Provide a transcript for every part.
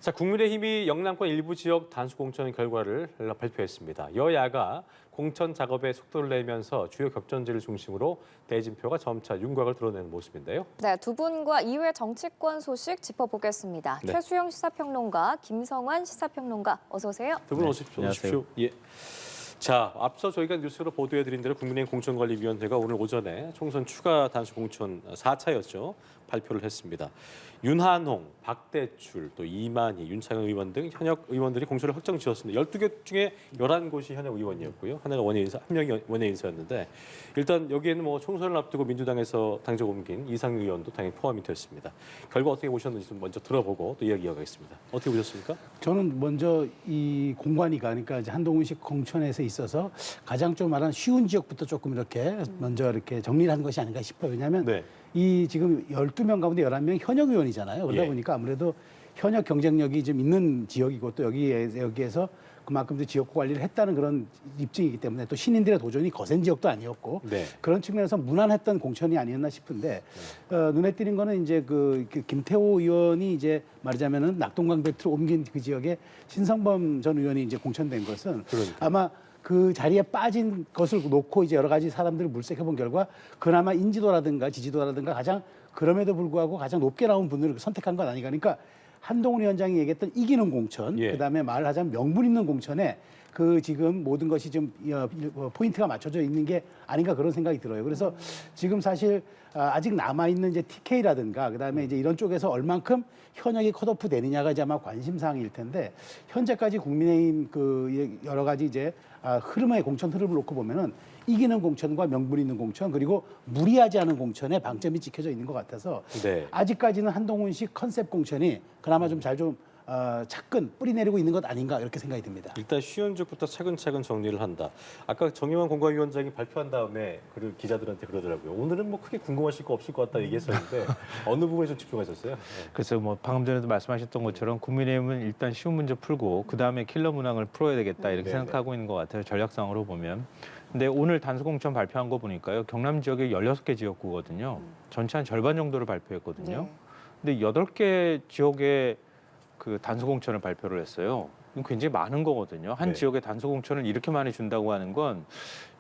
자, 국민의힘이 영남권 일부 지역 단수 공천 결과를 발표했습니다. 여야가 공천 작업에 속도를 내면서 주요 격전지를 중심으로 대진표가 점차 윤곽을 드러내는 모습인데요. 네, 두 분과 이회 정치권 소식 짚어보겠습니다. 네. 최수영 시사평론가, 김성환 시사평론가, 어서 오세요. 두 분 오십시오. 안녕하세요. 예. 자, 앞서 저희가 뉴스로 보도해드린 대로 국민의힘 공천관리위원회가 오늘 오전에 총선 추가 단수 공천 4차였죠. 발표를 했습니다. 윤한홍, 박대출, 또 이만희, 윤창현 의원 등 현역 의원들이 공천을 확정 지었습니다. 12개 중에 11곳이 현역 의원이었고요. 하나가 원외 인사, 한 명이 원외 인사였는데 일단 여기에는 뭐 총선을 앞두고 민주당에서 당적 옮긴 이상윤 의원도 당연히 포함이 됐습니다. 결과 어떻게 보셨는지 좀 먼저 들어보고 또 이야기 이어가겠습니다. 어떻게 보셨습니까? 저는 먼저 이 공관위가 그러니까 이제 한동훈식 공천에서 있어서 가장 좀 말하는 쉬운 지역부터 조금 이렇게 먼저 이렇게 정리를 한 것이 아닌가 싶어요. 왜냐하면 네. 이 지금 12명 가운데 11명 현역 의원이잖아요. 그러다 예. 보니까 아무래도 현역 경쟁력이 좀 있는 지역이고 또 여기에서 그만큼 지역 관리를 했다는 그런 입증이기 때문에 또 신인들의 도전이 거센 지역도 아니었고 네. 그런 측면에서 무난했던 공천이 아니었나 싶은데 눈에 띄는 거는 이제 그 김태호 의원이 이제 말하자면은 낙동강 벨트로 옮긴 그 지역에 신성범 전 의원이 이제 공천된 것은 그러니까. 아마 그 자리에 빠진 것을 놓고 이제 여러 가지 사람들을 물색해 본 결과 그나마 인지도라든가 지지도라든가 가장 그럼에도 불구하고 가장 높게 나온 분을 선택한 건 아닌가. 그러니까 한동훈 위원장이 얘기했던 이기는 공천, 예. 그다음에 말하자면 명분 있는 공천에 그 지금 모든 것이 좀 포인트가 맞춰져 있는 게 아닌가 그런 생각이 들어요. 그래서 지금 사실 아직 남아 있는 이제 TK라든가 그다음에 이제 이런 쪽에서 얼만큼 현역이 컷오프 되느냐가 이제 아마 관심 사항일 텐데 현재까지 국민의힘 그 여러 가지 이제 흐름의 공천 흐름을 놓고 보면은 이기는 공천과 명분 있는 공천 그리고 무리하지 않은 공천에 방점이 찍혀져 있는 것 같아서 네. 아직까지는 한동훈식 컨셉 공천이 그나마 좀 잘 좀 차근 뿌리 내리고 있는 것 아닌가 이렇게 생각이 듭니다. 일단 쉬운 쪽부터 차근차근 정리를 한다. 아까 정의원 공관위원장이 발표한 다음에 그 기자들한테 그러더라고요. 오늘은 뭐 크게 궁금하실 거 없을 것 같다 얘기했었는데 어느 부분에 좀 집중하셨어요? 네. 그래서 뭐 방금 전에도 말씀하셨던 것처럼 국민의힘은 일단 쉬운 문제 풀고 그 다음에 킬러 문항을 풀어야 되겠다 이렇게 네네. 생각하고 있는 것 같아요. 전략상으로 보면. 근데 오늘 단수 공천 발표한 거 보니까요. 경남 지역에 16개 지역구거든요. 전체 한 절반 정도를 발표했거든요. 네. 근데 8개 지역에 그 단수 공천을 발표를 했어요. 이건 굉장히 많은 거거든요. 한 네. 지역에 단수 공천을 이렇게 많이 준다고 하는 건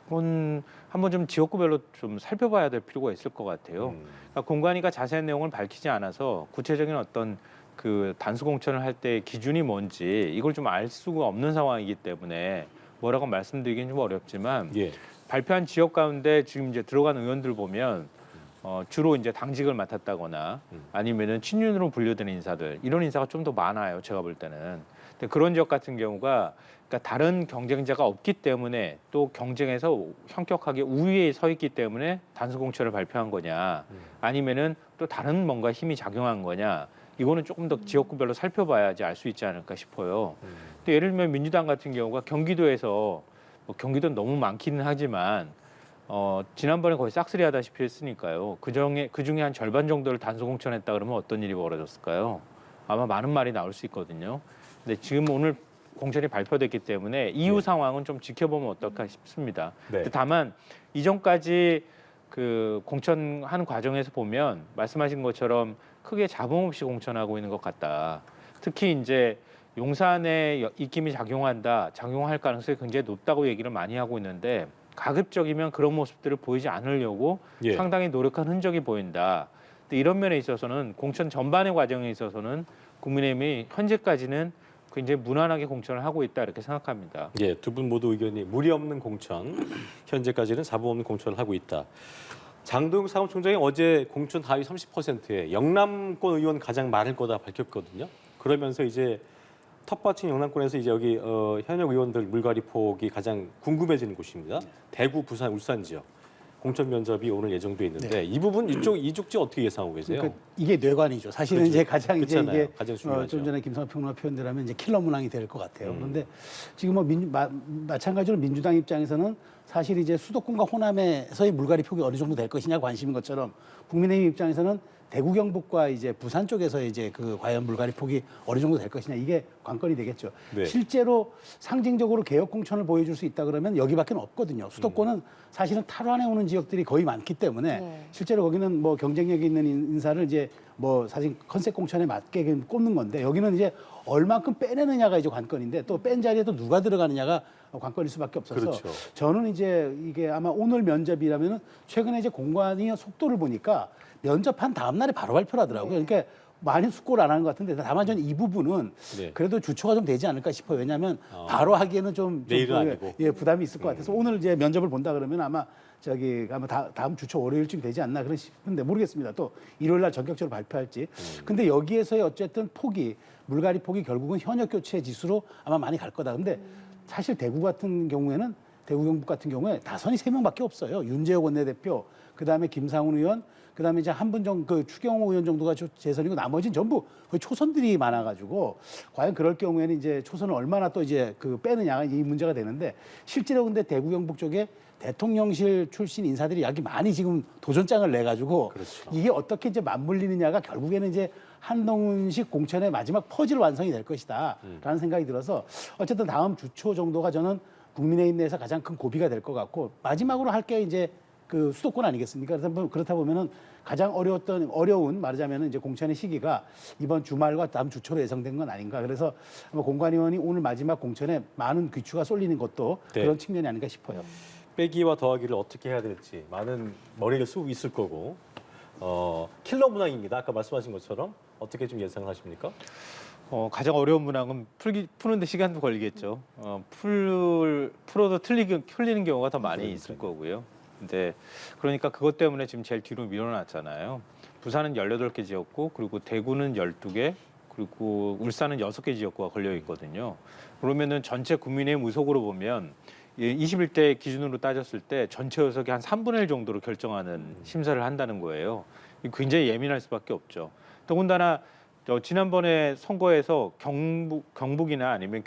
이건 한번 좀 지역구별로 좀 살펴봐야 될 필요가 있을 것 같아요. 그러니까 공관위가 자세한 내용을 밝히지 않아서 구체적인 어떤 그 단수 공천을 할 때 기준이 뭔지 이걸 좀 알 수가 없는 상황이기 때문에 뭐라고 말씀드리기는 좀 어렵지만 예. 발표한 지역 가운데 지금 이제 들어간 의원들 보면 주로 이제 당직을 맡았다거나 아니면은 친윤으로 분류되는 인사들 이런 인사가 좀 더 많아요. 제가 볼 때는. 근데 그런 지역 같은 경우가 그러니까 다른 경쟁자가 없기 때문에 또 경쟁에서 현격하게 우위에 서 있기 때문에 단수 공천을 발표한 거냐 아니면은 또 다른 뭔가 힘이 작용한 거냐 이거는 조금 더 지역구별로 살펴봐야지 알 수 있지 않을까 싶어요. 근데 예를 들면 민주당 같은 경우가 경기도에서 뭐 경기도는 너무 많기는 하지만 지난번에 거의 싹쓸이 하다시피 했으니까요. 그중에 한 절반 정도를 단수 공천했다 그러면 어떤 일이 벌어졌을까요? 아마 많은 말이 나올 수 있거든요. 근데 지금 오늘 공천이 발표됐기 때문에 이후 네. 상황은 좀 지켜보면 어떨까 싶습니다. 네. 근데 다만 이전까지 그 공천한 과정에서 보면 말씀하신 것처럼 크게 잡음 없이 공천하고 있는 것 같다. 특히 이제 용산에 입김이 작용할 가능성이 굉장히 높다고 얘기를 많이 하고 있는데 가급적이면 그런 모습들을 보이지 않으려고 예. 상당히 노력한 흔적이 보인다. 근데 이런 면에 있어서는 공천 전반의 과정에 있어서는 국민의힘이 현재까지는 굉장히 무난하게 공천을 하고 있다 이렇게 생각합니다. 예, 두 분 모두 의견이 무리 없는 공천, 현재까지는 잡음 없는 공천을 하고 있다. 장도영 사무총장이 어제 공천 하위 30%에 영남권 의원 가장 많을 거다 밝혔거든요. 그러면서 이제 텃밭인 영남권에서 이제 여기 현역 의원들 물갈이 폭이 가장 궁금해지는 곳입니다. 대구, 부산, 울산 지역 공천 면접이 오늘 예정돼 있는데 네. 이 부분 이쪽 지역 어떻게 예상하고 계세요? 그러니까 이게 뇌관이죠. 사실은 그렇죠. 이제 가장 이제 그렇잖아요. 이게 가장 중요하죠. 좀 전에 김성환 평론가 표현대로하면 이제 킬러 문항이 될 것 같아요. 그런데 지금 뭐 마찬가지로 민주당 입장에서는 사실 이제 수도권과 호남에서의 물갈이 폭이 어느 정도 될 것이냐 관심인 것처럼 국민의힘 입장에서는 대구 경북과 이제 부산 쪽에서 이제 그 과연 물갈이 폭이 어느 정도 될 것이냐 이게 관건이 되겠죠. 네. 실제로 상징적으로 개혁 공천을 보여줄 수 있다 그러면 여기밖에 없거든요. 수도권은 사실은 탈환해 오는 지역들이 거의 많기 때문에 네. 실제로 거기는 뭐 경쟁력이 있는 인사를 이제 뭐 사실 컨셉 공천에 맞게 꼽는 건데 여기는 이제 얼만큼 빼내느냐가 이제 관건인데 또 뺀 자리에 또 누가 들어가느냐가 관건일 수밖에 없어서 그렇죠. 저는 이제 이게 아마 오늘 면접이라면은 최근에 이제 공관위 속도를 보니까 면접한 다음 날에 바로 발표를 하더라고요. 그러니까 많이 숙고를 안 하는 것 같은데 다만 저는 이 부분은 네. 그래도 주초가 좀 되지 않을까 싶어요. 왜냐하면 바로 하기에는 내일은 아니고. 예, 부담이 있을 것 같아서 오늘 이제 면접을 본다 그러면 아마 다음 주초 월요일쯤 되지 않나 그런 싶은데 모르겠습니다. 또 일요일 날 전격적으로 발표할지. 근데 여기에서의 어쨌든 폭이 물갈이 폭이 결국은 현역 교체 지수로 아마 많이 갈 거다. 근데 사실 대구 같은 경우에는 대구 경북 같은 경우에 다선이 3명밖에 없어요. 윤재혁 원내대표, 그다음에 김상훈 의원, 그다음에 이제 한 분 정도 그 추경호 의원 정도가 재선이고 나머지는 전부 거의 초선들이 많아가지고 과연 그럴 경우에는 이제 초선을 얼마나 또 이제 그 빼느냐가 이 문제가 되는데 실제로 근데 대구 경북 쪽에 대통령실 출신 인사들이 여기 많이 지금 도전장을 내 가지고 그렇죠. 이게 어떻게 이제 맞물리느냐가 결국에는 이제 한동훈식 공천의 마지막 퍼즐 완성이 될 것이다라는 생각이 들어서 어쨌든 다음 주초 정도가 저는 국민의힘 내에서 가장 큰 고비가 될 것 같고 마지막으로 할 게 이제 그 수도권 아니겠습니까? 그렇다 보면은 가장 어려운 말하자면은 이제 공천의 시기가 이번 주말과 다음 주초로 예상된 건 아닌가. 그래서 아마 공관위원이 오늘 마지막 공천에 많은 귀추가 쏠리는 것도 네. 그런 측면이 아닌가 싶어요. 빼기와 더하기를 어떻게 해야 될지 많은 머리를 쓰고 있을 거고 킬러 문항입니다. 아까 말씀하신 것처럼 어떻게 좀 예상하십니까? 가장 어려운 문항은 푸는데 시간도 걸리겠죠. 풀어도 틀리는 경우가 더 많이 있을 거고요. 근데 그러니까 그것 때문에 지금 제일 뒤로 밀어놨잖아요. 부산은 18개 지역구, 그리고 대구는 12개, 그리고 울산은 6개 지역구가 걸려 있거든요. 그러면은 전체 국민의힘 의석으로 보면 21대 기준으로 따졌을 때 전체 의석이 한 3분의 1 정도로 결정하는 심사를 한다는 거예요. 굉장히 예민할 수밖에 없죠. 더군다나 지난번에 선거에서 경북이나 아니면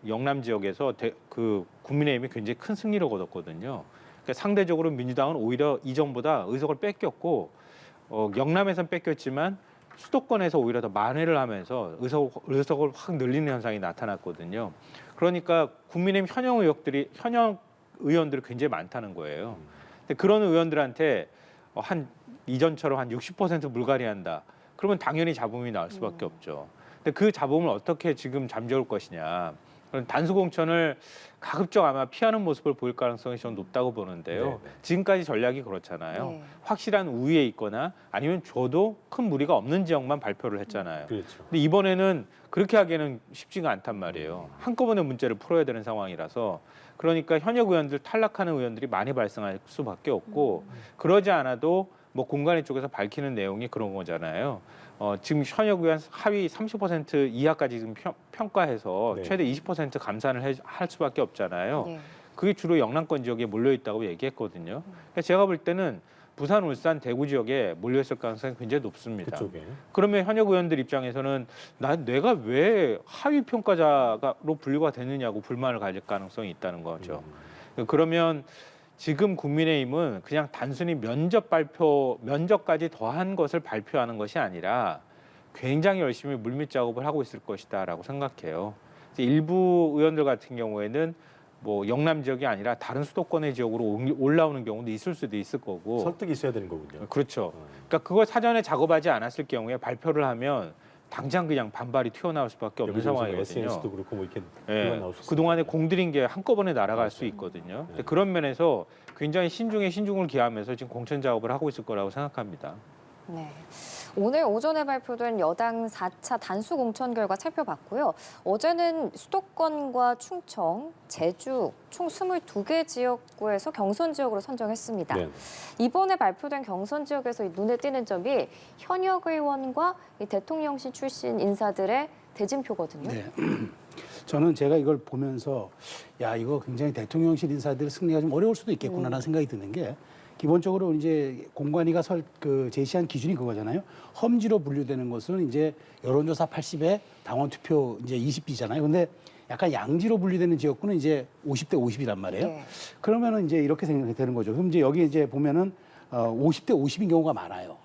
영남 지역에서 그 국민의힘이 굉장히 큰 승리를 거뒀거든요. 그러니까 상대적으로 민주당은 오히려 이전보다 의석을 뺏겼고 영남에선 뺏겼지만 수도권에서 오히려 더 만회를 하면서 의석을 확 늘리는 현상이 나타났거든요. 그러니까 국민의힘 현역 의원들이 굉장히 많다는 거예요. 근데 그런 의원들한테 이전처럼 한 60% 물갈이한다. 그러면 당연히 잡음이 나올 수밖에 없죠. 근데 그 잡음을 어떻게 지금 잠재울 것이냐. 그런 단수 공천을 가급적 아마 피하는 모습을 보일 가능성이 저는 높다고 보는데요. 네네. 지금까지 전략이 그렇잖아요. 네. 확실한 우위에 있거나 아니면 줘도 큰 무리가 없는 지역만 발표를 했잖아요. 그렇죠. 근데 이번에는 그렇게 하기에는 쉽지가 않단 말이에요. 한꺼번에 문제를 풀어야 되는 상황이라서 그러니까 현역 의원들 탈락하는 의원들이 많이 발생할 수밖에 없고 그러지 않아도 뭐 공관위 쪽에서 밝히는 내용이 그런 거잖아요. 지금 현역 의원 하위 30% 이하까지 지금 평가해서 네. 최대 20% 감산을 할 수밖에 없잖아요. 네. 그게 주로 영남권 지역에 몰려 있다고 얘기했거든요. 그러니까 제가 볼 때는 부산, 울산, 대구 지역에 몰려 있을 가능성이 굉장히 높습니다. 그쪽에. 그러면 현역 의원들 입장에서는 내가 왜 하위 평가자로 분류가 되느냐고 불만을 가질 가능성이 있다는 거죠. 그러면 지금 국민의힘은 그냥 단순히 면접까지 더한 것을 발표하는 것이 아니라 굉장히 열심히 물밑 작업을 하고 있을 것이다라고 생각해요. 일부 의원들 같은 경우에는 뭐 영남 지역이 아니라 다른 수도권의 지역으로 올라오는 경우도 있을 수도 있을 거고. 설득이 있어야 되는 거군요. 그렇죠. 그러니까 그걸 사전에 작업하지 않았을 경우에 발표를 하면 당장 그냥 반발이 튀어나올 수밖에 없는 상황이거든요. SNS도 그렇고 뭐 이렇게 예, 불만 나올 수 그동안에 공들인 게 한꺼번에 날아갈 수 있거든요. 네. 그런 면에서 굉장히 신중에 신중을 기하면서 지금 공천 작업을 하고 있을 거라고 생각합니다. 네. 오늘 오전에 발표된 여당 4차 단수 공천 결과 살펴봤고요. 어제는 수도권과 충청, 제주 총 22개 지역구에서 경선 지역으로 선정했습니다. 네. 이번에 발표된 경선 지역에서 눈에 띄는 점이 현역 의원과 이 대통령실 출신 인사들의 대진표거든요. 네. 저는 제가 이걸 보면서 야 이거 굉장히 대통령실 인사들 승리가 좀 어려울 수도 있겠구나라는 생각이 드는 게 기본적으로 이제 공관위가 제시한 기준이 그거잖아요. 험지로 분류되는 것은 이제 여론조사 80에 당원 투표 이제 20비잖아요. 근데 약간 양지로 분류되는 지역구는 이제 50대 50이란 말이에요. 네. 그러면은 이제 이렇게 생각이 되는 거죠. 그럼 이제 여기 이제 보면은 50대 50인 경우가 많아요.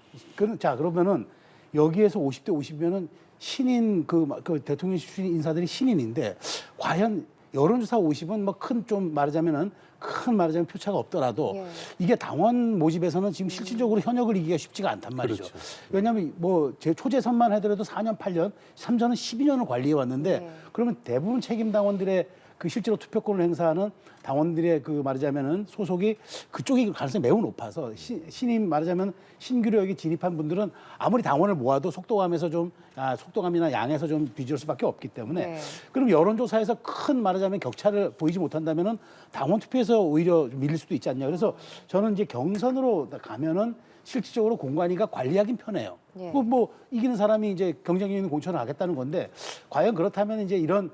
자, 그러면은 여기에서 50대 50이면은 신인 그 대통령 출신 인사들이 신인인데 과연 여론조사 50은 뭐 큰 말하자면 표차가 없더라도 예. 이게 당원 모집에서는 지금 실질적으로 현역을 이기기가 쉽지가 않단 말이죠. 그렇죠. 왜냐하면 뭐 제 초재선만 하더라도 4년, 8년, 3전은 12년을 관리해 왔는데 예. 그러면 대부분 책임 당원들의 그 실제로 투표권을 행사하는 당원들의 그 말하자면은 소속이 그쪽이 가능성이 매우 높아서 신임 말하자면 신규력에 진입한 분들은 아무리 당원을 모아도 속도감이나 양에서 좀 뒤질 수밖에 없기 때문에 네. 그럼 여론조사에서 큰 말하자면 격차를 보이지 못한다면은 당원 투표에서 오히려 좀 밀릴 수도 있지 않냐. 그래서 저는 이제 경선으로 가면은 실질적으로 공관위가 관리하긴 편해요. 예. 뭐 이기는 사람이 이제 경쟁력 있는 공천을 하겠다는 건데 과연 그렇다면 이제 이런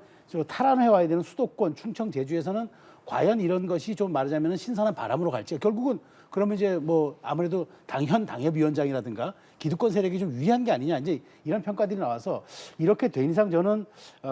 탈환해 와야 되는 수도권, 충청, 제주에서는 과연 이런 것이 좀 말하자면 신선한 바람으로 갈지 결국은 그러면 이제 뭐 아무래도 당협위원장이라든가 기득권 세력이 좀 유리한 게 아니냐 이제 이런 평가들이 나와서 이렇게 된 이상 저는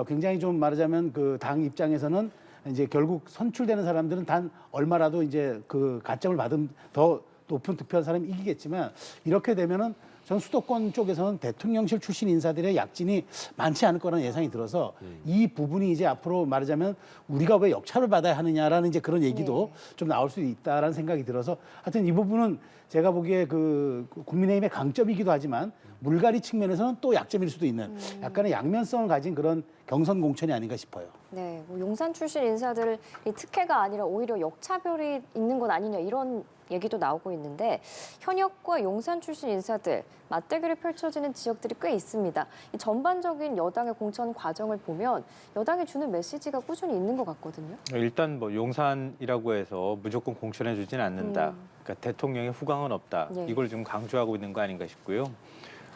굉장히 좀 말하자면 그 당 입장에서는 이제 결국 선출되는 사람들은 단 얼마라도 이제 그 가점을 받은 더 높은 득표한 사람이 이기겠지만 이렇게 되면은 전 수도권 쪽에서는 대통령실 출신 인사들의 약진이 많지 않을 거라는 예상이 들어서 이 부분이 이제 앞으로 말하자면 우리가 왜 역차를 받아야 하느냐라는 이제 그런 얘기도 좀 나올 수 있다라는 생각이 들어서 하여튼 이 부분은 제가 보기에 그 국민의힘의 강점이기도 하지만 물갈이 측면에서는 또 약점일 수도 있는 약간의 양면성을 가진 그런 경선 공천이 아닌가 싶어요. 네, 뭐 용산 출신 인사들이 특혜가 아니라 오히려 역차별이 있는 건 아니냐 이런 얘기도 나오고 있는데 현역과 용산 출신 인사들 맞대결이 펼쳐지는 지역들이 꽤 있습니다. 이 전반적인 여당의 공천 과정을 보면 여당이 주는 메시지가 꾸준히 있는 것 같거든요. 일단 뭐 용산이라고 해서 무조건 공천해 주진 않는다. 그러니까 대통령의 후광은 없다. 예. 이걸 지금 강조하고 있는 거 아닌가 싶고요.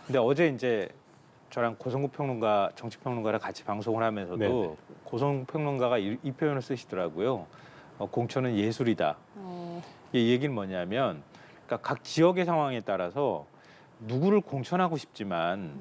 근데 어제 이제 저랑 고성국 평론가, 정치평론가랑 같이 방송을 하면서도 네네. 고성국 평론가가 이 표현을 쓰시더라고요. 공천은 예술이다. 이 얘기는 뭐냐면 그러니까 각 지역의 상황에 따라서 누구를 공천하고 싶지만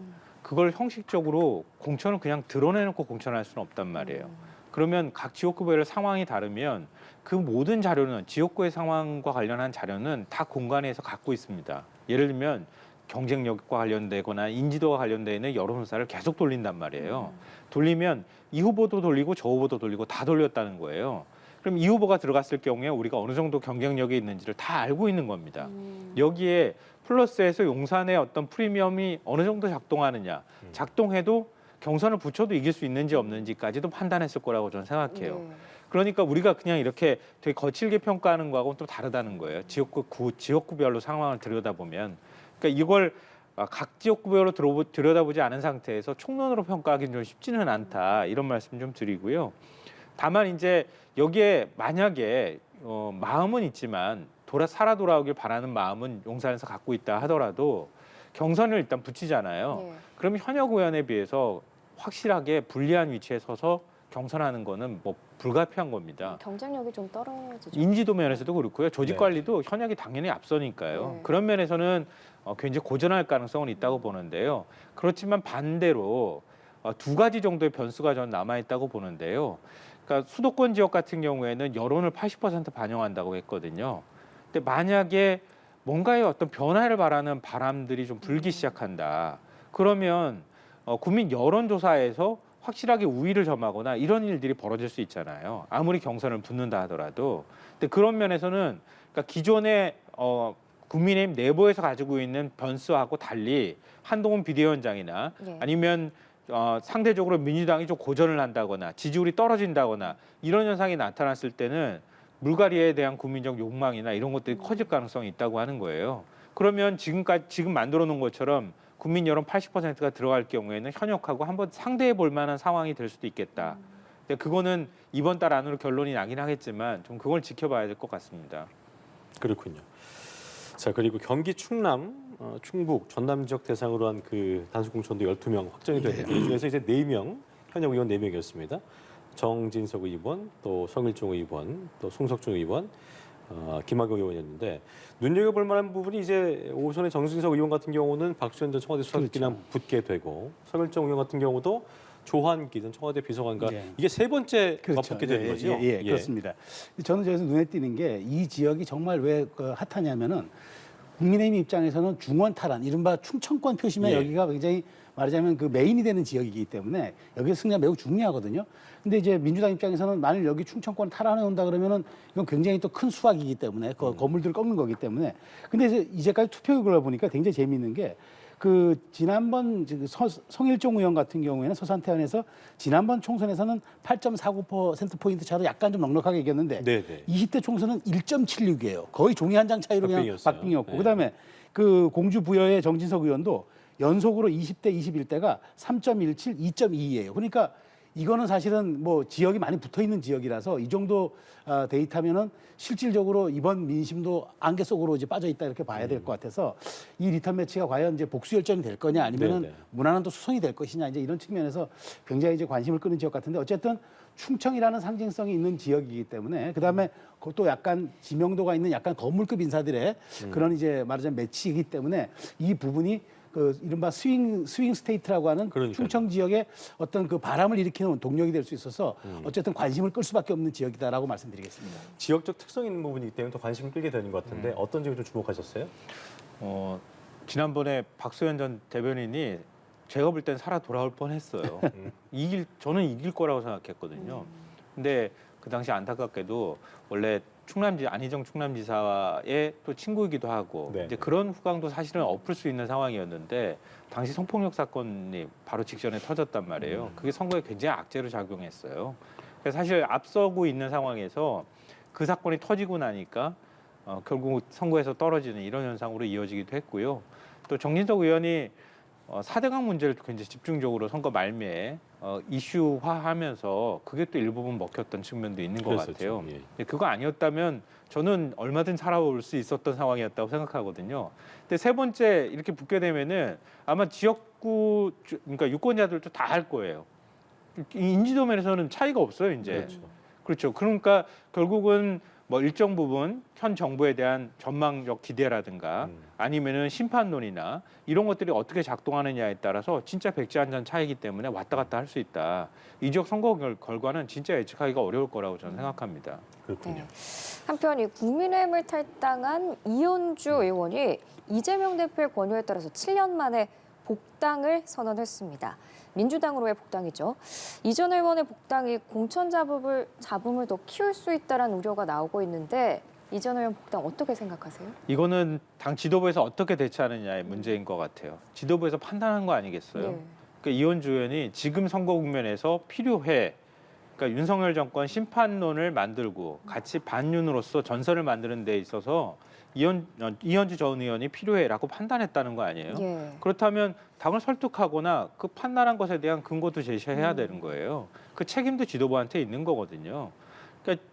그걸 형식적으로 공천을 그냥 드러내놓고 공천할 수는 없단 말이에요. 그러면 각 지역구별의 상황이 다르면 그 모든 자료는 지역구의 상황과 관련한 자료는 다 공간에서 갖고 있습니다. 예를 들면 경쟁력과 관련되거나 인지도와 관련되는 여론조사를 계속 돌린단 말이에요. 돌리면 이 후보도 돌리고 저 후보도 돌리고 다 돌렸다는 거예요. 그럼 이 후보가 들어갔을 경우에 우리가 어느 정도 경쟁력이 있는지를 다 알고 있는 겁니다. 여기에 플러스해서 용산의 어떤 프리미엄이 어느 정도 작동하느냐. 작동해도 경선을 붙여도 이길 수 있는지 없는지까지도 판단했을 거라고 저는 생각해요. 네. 그러니까 우리가 그냥 이렇게 되게 거칠게 평가하는 거하고는 또 다르다는 거예요. 지역구별로 상황을 들여다보면. 그러니까 이걸 각 지역구별로 들여다보지 않은 상태에서 총론으로 평가하기는 좀 쉽지는 않다. 이런 말씀 좀 드리고요. 다만 이제 여기에 만약에 마음은 있지만 살아 돌아오길 바라는 마음은 용산에서 갖고 있다 하더라도 경선을 일단 붙이잖아요. 네. 그러면 현역 의원에 비해서 확실하게 불리한 위치에 서서 경선하는 거는 뭐 불가피한 겁니다. 경쟁력이 좀 떨어지죠. 인지도 면에서도 그렇고요. 조직 네. 관리도 현역이 당연히 앞서니까요. 네. 그런 면에서는 굉장히 고전할 가능성은 있다고 보는데요. 그렇지만 반대로 두 가지 정도의 변수가 전 남아있다고 보는데요. 그러니까 수도권 지역 같은 경우에는 여론을 80% 반영한다고 했거든요. 근데 만약에 뭔가의 어떤 변화를 바라는 바람들이 좀 불기 시작한다. 그러면 국민 여론조사에서 확실하게 우위를 점하거나 이런 일들이 벌어질 수 있잖아요. 아무리 경선을 붙는다 하더라도. 근데 그런 면에서는 그러니까 기존의 국민의힘 내부에서 가지고 있는 변수하고 달리 한동훈 비대위원장이나 예. 아니면 상대적으로 민주당이 좀 고전을 한다거나 지지율이 떨어진다거나 이런 현상이 나타났을 때는 물갈이에 대한 국민적 욕망이나 이런 것들이 커질 가능성이 있다고 하는 거예요. 그러면 지금 만들어 놓은 것처럼 국민 여론 80%가 들어갈 경우에는 현역하고 한번 상대해 볼 만한 상황이 될 수도 있겠다. 근데 그거는 이번 달 안으로 결론이 나긴 하겠지만 좀 그걸 지켜봐야 될 것 같습니다. 그렇군요. 자, 그리고 경기 충남, 충북, 전남 지역 대상으로 한 그 단수 공천도 12명 확정이 됐는데 이 중에서 이제 4명, 현역 의원 4명이었습니다. 정진석 의원, 또 성일종 의원, 또 송석준 의원, 김학용 의원이었는데 눈여겨볼 만한 부분이 이제 오선의 정진석 의원 같은 경우는 박수현 전 청와대 수석기랑 붙게 되고 성일종 의원 같은 경우도 조한기 전 청와대 비서관과 이게 세 번째 맞붙게 되는 거죠? 그렇습니다. 저는 저기서 눈에 띄는 게 이 지역이 정말 왜 핫하냐면은 국민의힘 입장에서는 중원 탈환, 이른바 충청권 표시면 예. 여기가 굉장히 말하자면 그 메인이 되는 지역이기 때문에 여기서 승리가 매우 중요하거든요. 근데 이제 민주당 입장에서는 만일 여기 충청권 탈환해 온다 그러면은 이건 굉장히 또 큰 수확이기 때문에 그 건물들을 꺾는 거기 때문에. 근데 이제까지 투표 결과 보니까 굉장히 재미있는 게 그 지난번 성일종 의원 같은 경우에는 서산태안에서 지난번 총선에서는 8.49% 차로 약간 좀 넉넉하게 이겼는데 네네. 20대 총선은 1.76이에요. 거의 종이 한 장 차이로 그냥 박빙이었어요. 박빙이었고 네. 그다음에 그 공주 부여의 정진석 의원도 연속으로 20대 21대가 3.17, 2.22예요. 그러니까 이거는 사실은 뭐 지역이 많이 붙어 있는 지역이라서 이 정도 데이터면은 실질적으로 이번 민심도 안개 속으로 이제 빠져 있다 이렇게 봐야 될 것 같아서 이 리턴 매치가 과연 이제 복수 열전이 될 거냐 아니면은 네네. 무난한 또 수성이 될 것이냐 이제 이런 측면에서 굉장히 이제 관심을 끄는 지역 같은데 어쨌든 충청이라는 상징성이 있는 지역이기 때문에 그다음에 그것도 약간 지명도가 있는 약간 건물급 인사들의 그런 이제 말하자면 매치이기 때문에 이 부분이 그 이른바 스윙 스테이트라고 하는 그러니까요. 충청 지역의 어떤 그 바람을 일으키는 동력이 될 수 있어서 어쨌든 관심을 끌 수밖에 없는 지역이다라고 말씀드리겠습니다. 지역적 특성 있는 부분이기 때문에 더 관심을 끌게 되는 것 같은데 어떤 점에 좀 주목하셨어요? 지난번에 박소연 전 대변인이 제가 볼 땐 살아 돌아올 뻔했어요. 저는 이길 거라고 생각했거든요. 근데 그 당시 안타깝게도 원래 안희정 충남지사의 또 친구이기도 하고 네. 이제 그런 후광도 사실은 엎을 수 있는 상황이었는데 당시 성폭력 사건이 바로 직전에 터졌단 말이에요. 그게 선거에 굉장히 악재로 작용했어요. 그래서 사실 앞서고 있는 상황에서 그 사건이 터지고 나니까 결국 선거에서 떨어지는 이런 현상으로 이어지기도 했고요. 또 정진석 의원이 4대강 문제를 굉장히 집중적으로 선거 말미에 이슈화하면서 그게 또 일부분 먹혔던 측면도 있는 것 그랬었죠. 같아요. 예. 근데 그거 아니었다면 저는 얼마든 살아올 수 있었던 상황이었다고 생각하거든요. 근데 세 번째 이렇게 붙게 되면은 아마 지역구 그러니까 유권자들도 다 할 거예요. 인지도 면에서는 차이가 없어요, 이제. 그렇죠. 그러니까 결국은 뭐 일정 부분 현 정부에 대한 전망적 기대라든가 아니면은 심판론이나 이런 것들이 어떻게 작동하느냐에 따라서 진짜 백지한잔 차이기 때문에 왔다 갔다 할 수 있다. 이 지역 선거 결과는 진짜 예측하기가 어려울 거라고 저는 생각합니다. 그렇군요. 네. 한편 이 국민의힘을 탈당한 이현주 의원이 이재명 대표의 권유에 따라서 7년 만에 복당을 선언했습니다. 민주당으로의 복당이죠. 이 전 의원의 복당이 공천 잡음을 더 키울 수 있다는 우려가 나오고 있는데 이 전 의원 복당 어떻게 생각하세요? 이거는 당 지도부에서 어떻게 대처하느냐의 문제인 것 같아요. 지도부에서 판단한 거 아니겠어요? 네. 그러니까 이현주 의원이 지금 선거 국면에서 필요해. 그러니까 윤석열 정권 심판론을 만들고 같이 반윤으로서 전선을 만드는 데 있어서 이현주 전 의원이 필요해라고 판단했다는 거 아니에요? 예. 그렇다면 당을 설득하거나 그 판단한 것에 대한 근거도 제시해야 되는 거예요. 그 책임도 지도부한테 있는 거거든요. 그러니까